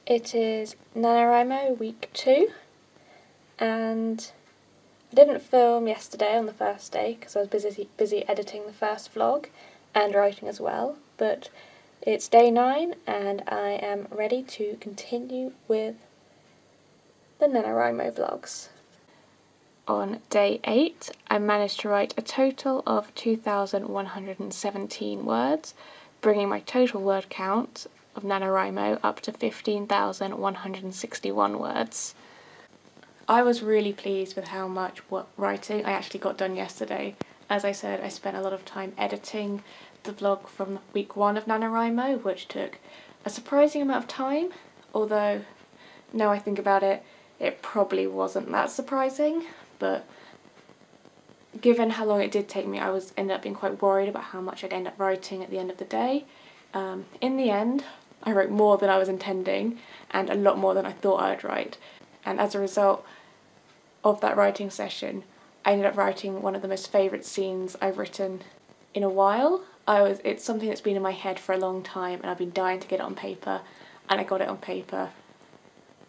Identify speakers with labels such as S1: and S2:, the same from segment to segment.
S1: It is NaNoWriMo week 2, and I didn't film yesterday on the first day because I was busy editing the first vlog and writing as well, but it's day 9 and I am ready to continue with the NaNoWriMo vlogs. On day 8 I managed to write a total of 2,117 words, bringing my total word count of NaNoWriMo up to 15,161 words. I was really pleased with how much writing I actually got done yesterday. As I said, I spent a lot of time editing the vlog from week 1 of NaNoWriMo, which took a surprising amount of time, although now I think about it, it probably wasn't that surprising, but given how long it did take me, I ended up being quite worried about how much I'd end up writing at the end of the day. In the end, I wrote more than I was intending and a lot more than I thought I would write, and as a result of that writing session I ended up writing one of the most favourite scenes I've written in a while. It's something that's been in my head for a long time and I've been dying to get it on paper, and I got it on paper,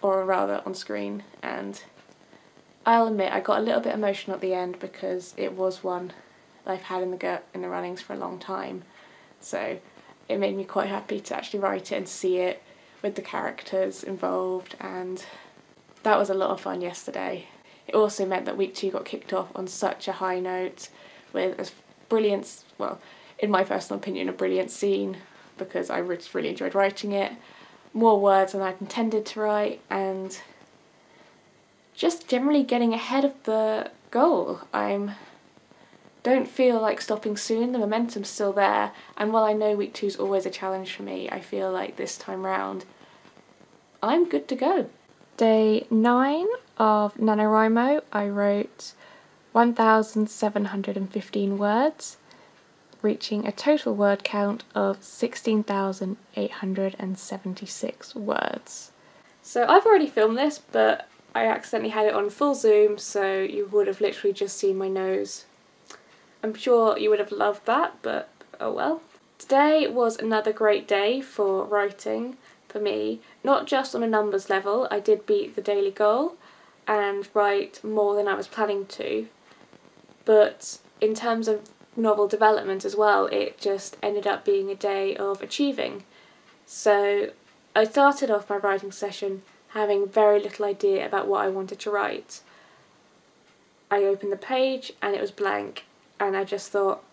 S1: or rather on screen, and I'll admit I got a little bit emotional at the end because it was one that I've had in the runnings for a long time, so it made me quite happy to actually write it and see it with the characters involved, and that was a lot of fun yesterday. It also meant that week 2 got kicked off on such a high note with a brilliant, well, in my personal opinion, a brilliant scene, because I just really enjoyed writing it, more words than I'd intended to write, and just generally getting ahead of the goal. Don't feel like stopping soon, the momentum's still there, and while I know week 2 is always a challenge for me, I feel like this time round I'm good to go. Day 9 of NaNoWriMo I wrote 1,715 words, reaching a total word count of 16,876 words. So I've already filmed this, but I accidentally had it on full zoom, so you would have literally just seen my nose. I'm sure you would have loved that, but oh well. Today was another great day for writing for me, not just on a numbers level. I did beat the daily goal and write more than I was planning to, but in terms of novel development as well, it just ended up being a day of achieving. So I started off my writing session having very little idea about what I wanted to write. I opened the page and it was blank, and I just thought,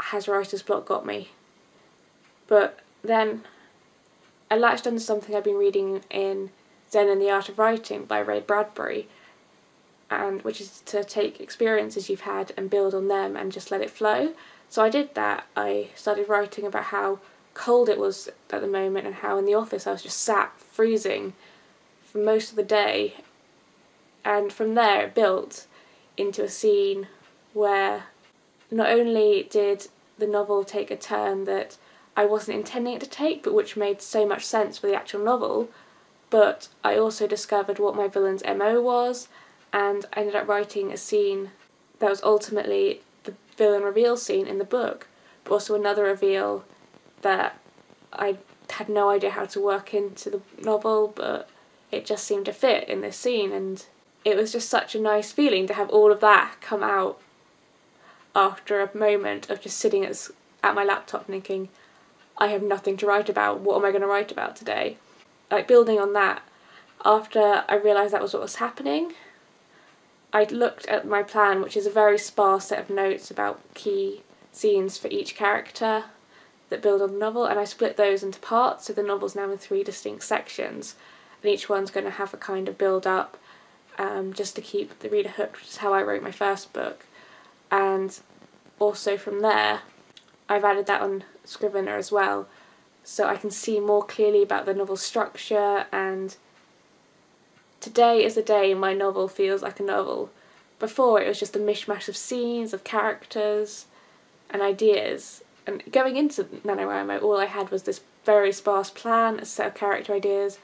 S1: has writer's block got me? But then I latched onto something I've been reading in Zen and the Art of Writing by Ray Bradbury, and which is to take experiences you've had and build on them and just let it flow. So I did that. I started writing about how cold it was at the moment and how in the office I was just sat freezing for most of the day, and from there it built into a scene where not only did the novel take a turn that I wasn't intending it to take, but which made so much sense for the actual novel, but I also discovered what my villain's MO was, and I ended up writing a scene that was ultimately the villain reveal scene in the book, but also another reveal that I had no idea how to work into the novel, but it just seemed to fit in this scene, and it was just such a nice feeling to have all of that come out after a moment of just sitting at my laptop thinking, I have nothing to write about, what am I going to write about today? Like, building on that, after I realised that was what was happening, I looked at my plan, which is a very sparse set of notes about key scenes for each character that build on the novel, and I split those into parts, so the novel's now in 3 distinct sections, and each one's going to have a kind of build-up, just to keep the reader hooked, which is how I wrote my first book. And also from there, I've added that on Scrivener as well, so I can see more clearly about the novel's structure, and today is the day my novel feels like a novel. Before, it was just a mishmash of scenes, of characters and ideas, and going into NaNoWriMo all I had was this very sparse plan, a set of character ideas,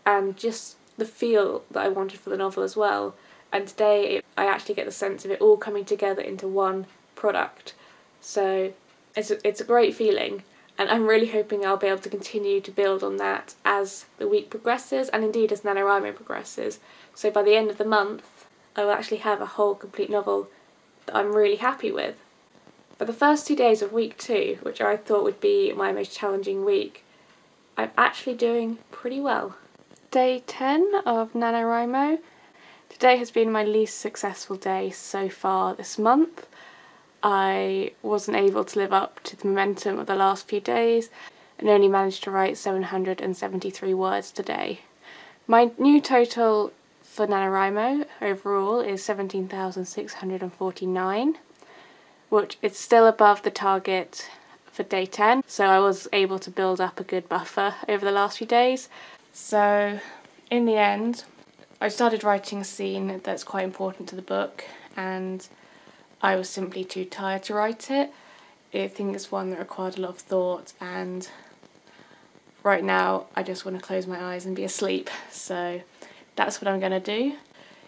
S1: and just the feel that I wanted for the novel as well. And today I actually get the sense of it all coming together into one product. So it's a great feeling, and I'm really hoping I'll be able to continue to build on that as the week progresses, and indeed as NaNoWriMo progresses. So by the end of the month I will actually have a whole complete novel that I'm really happy with. For the first 2 days of week 2, which I thought would be my most challenging week, I'm actually doing pretty well. Day 10 of NaNoWriMo. Today has been my least successful day so far this month. I wasn't able to live up to the momentum of the last few days and only managed to write 773 words today. My new total for NaNoWriMo overall is 17,649, which is still above the target for day 10, so I was able to build up a good buffer over the last few days. So in the end, I started writing a scene that's quite important to the book, and I was simply too tired to write it. I think it's one that required a lot of thought, and right now I just want to close my eyes and be asleep, so that's what I'm going to do.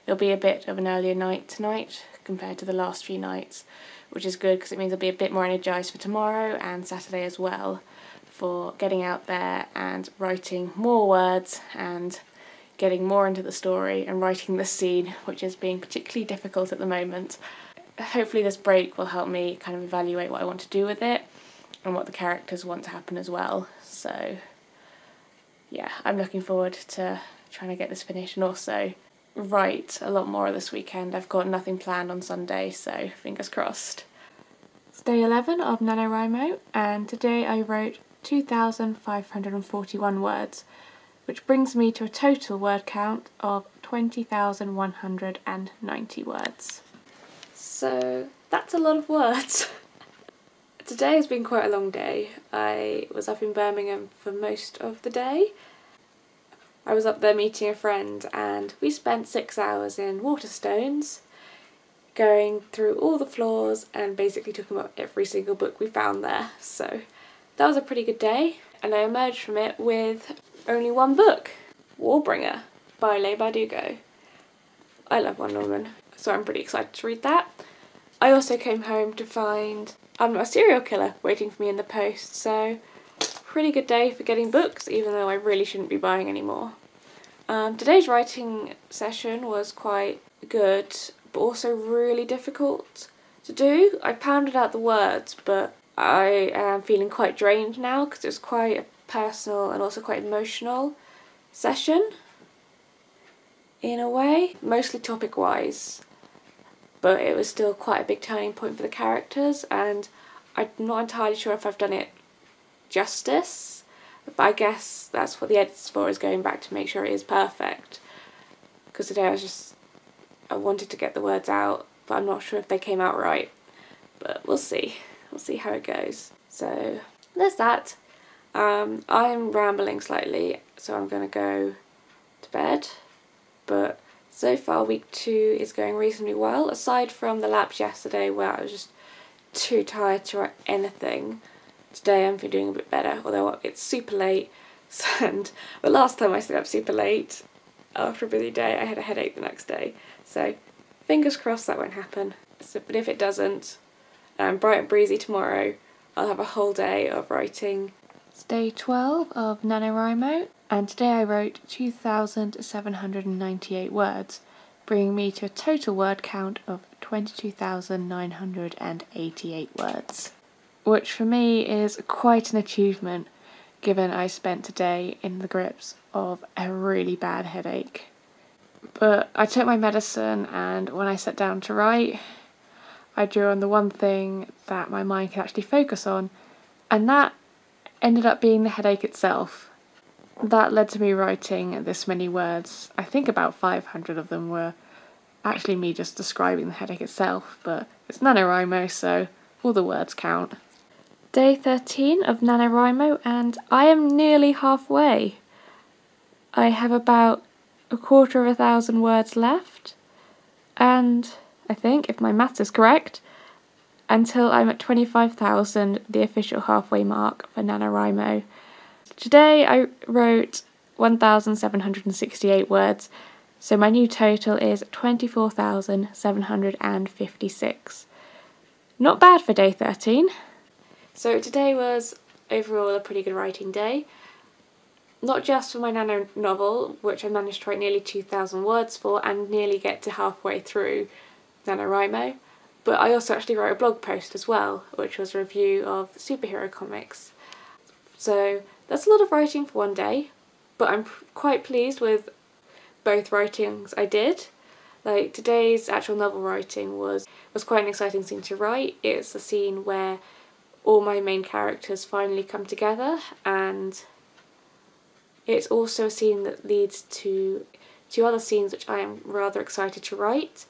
S1: It'll be a bit of an earlier night tonight compared to the last few nights, which is good because it means I'll be a bit more energised for tomorrow and Saturday as well, for getting out there and writing more words and getting more into the story and writing the scene, which is being particularly difficult at the moment. Hopefully this break will help me kind of evaluate what I want to do with it and what the characters want to happen as well. So yeah, I'm looking forward to trying to get this finished and also write a lot more this weekend. I've got nothing planned on Sunday, so fingers crossed. It's day 11 of NaNoWriMo, and today I wrote 2,541 words, which brings me to a total word count of 20,190 words. So that's a lot of words. Today has been quite a long day. I was up in Birmingham for most of the day. I was up there meeting a friend and we spent 6 hours in Waterstones going through all the floors and basically talking about every single book we found there. So that was a pretty good day, and I emerged from it with only one book, Warbringer by Leigh Bardugo. I love Wonder Woman, so I'm pretty excited to read that. I also came home to find I'm Not a Serial Killer waiting for me in the post, so pretty good day for getting books, even though I really shouldn't be buying any more. Today's writing session was quite good, but also really difficult to do. I pounded out the words, but I am feeling quite drained now because it was quite a personal and also quite emotional session in a way, mostly topic-wise. But it was still quite a big turning point for the characters, and I'm not entirely sure if I've done it justice, but I guess that's what the editor's for, is going back to make sure it is perfect. Because today I wanted to get the words out, but I'm not sure if they came out right. But we'll see. We'll see how it goes. So there's that. I'm rambling slightly, so I'm going to go to bed. But so far week 2 is going reasonably well, aside from the lapse yesterday where I was just too tired to write anything. Today I'm feeling a bit better, although it's super late, and the last time I stayed up super late after a busy day I had a headache the next day, so fingers crossed that won't happen. But if it doesn't, bright and breezy tomorrow, I'll have a whole day of writing. It's day 12 of NaNoWriMo, and today I wrote 2,798 words, bringing me to a total word count of 22,988 words. Which for me is quite an achievement, given I spent today in the grips of a really bad headache. But I took my medicine, and when I sat down to write, I drew on the one thing that my mind could actually focus on, and that ended up being the headache itself. That led to me writing this many words. I think about 500 of them were actually me just describing the headache itself, but it's NaNoWriMo, so all the words count. Day 13 of NaNoWriMo, and I am nearly halfway. I have about 250 words left, and I think, if my maths is correct, until I'm at 25,000, the official halfway mark for NaNoWriMo. Today I wrote 1,768 words, so my new total is 24,756. Not bad for day 13. So today was overall a pretty good writing day. Not just for my Nano novel, which I managed to write nearly 2,000 words for and nearly get to halfway through NaNoWriMo, but I also actually wrote a blog post as well, which was a review of superhero comics. So that's a lot of writing for one day, but I'm quite pleased with both writings I did. Like today's actual novel writing was quite an exciting scene to write. It's the scene where all my main characters finally come together, and it's also a scene that leads to two other scenes which I am rather excited to write,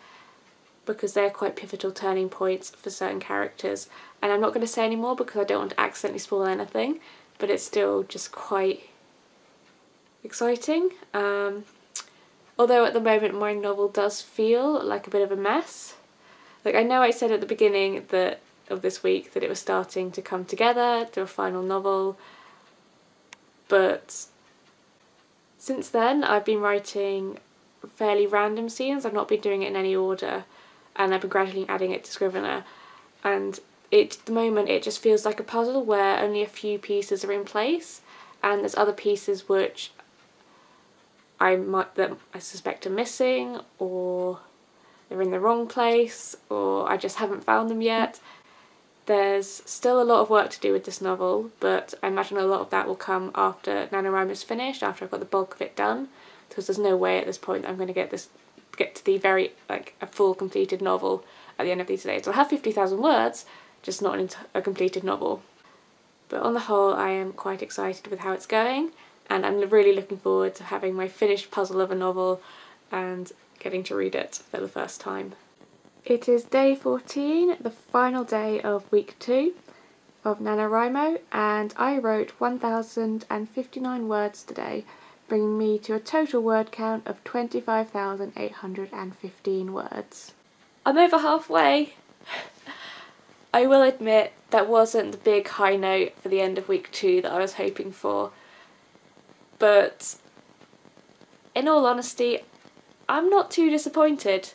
S1: because they're quite pivotal turning points for certain characters. And I'm not going to say any more because I don't want to accidentally spoil anything, but it's still just quite exciting. Although at the moment my novel does feel like a bit of a mess. Like, I know I said at the beginning of this week that it was starting to come together to a final novel, but since then I've been writing fairly random scenes. I've not been doing it in any order, and I've been gradually adding it to Scrivener, and at the moment it just feels like a puzzle where only a few pieces are in place, and there's other pieces which I suspect are missing, or they're in the wrong place, or I just haven't found them yet. There's still a lot of work to do with this novel, but I imagine a lot of that will come after NaNoWriMo is finished, after I've got the bulk of it done, because there's no way at this point I'm going to get to the a full completed novel at the end of these days. I'll have 50,000 words, just not a completed novel. But on the whole, I am quite excited with how it's going, and I'm really looking forward to having my finished puzzle of a novel and getting to read it for the first time. It is day 14, the final day of week 2 of NaNoWriMo, and I wrote 1,059 words today, bringing me to a total word count of 25,815 words. I'm over halfway! I will admit that wasn't the big high note for the end of week 2 that I was hoping for, but in all honesty, I'm not too disappointed.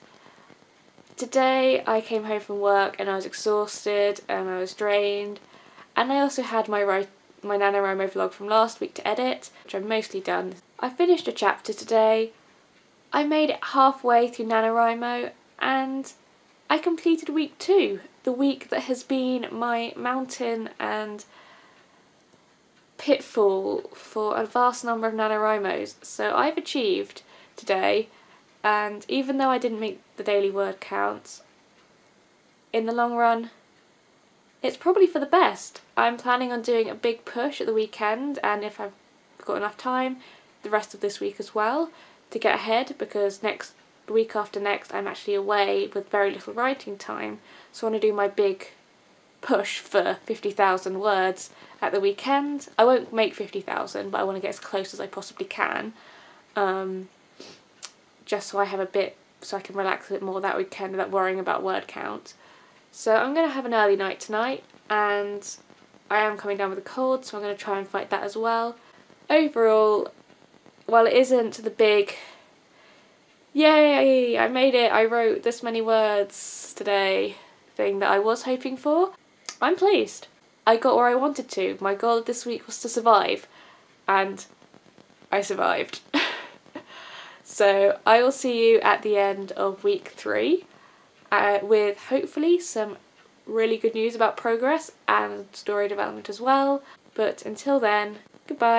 S1: Today I came home from work and I was exhausted and I was drained, and I also had my NaNoWriMo vlog from last week to edit, which I'm mostly done. I finished a chapter today, I made it halfway through NaNoWriMo, and I completed week 2, the week that has been my mountain and pitfall for a vast number of NaNoWriMos. So I've achieved today. And even though I didn't make the daily word count, in the long run, it's probably for the best. I'm planning on doing a big push at the weekend, and if I've got enough time, the rest of this week as well, to get ahead, because the week after next I'm actually away with very little writing time, so I want to do my big push for 50,000 words at the weekend. I won't make 50,000, but I want to get as close as I possibly can. Just so I have so I can relax a bit more that weekend without worrying about word count. So I'm going to have an early night tonight, and I am coming down with a cold, so I'm going to try and fight that as well. Overall, while it isn't the big, yay, I made it, I wrote this many words today thing that I was hoping for, I'm pleased. I got where I wanted to. My goal this week was to survive, and I survived. So I will see you at the end of week 3 with hopefully some really good news about progress and story development as well. But until then, goodbye.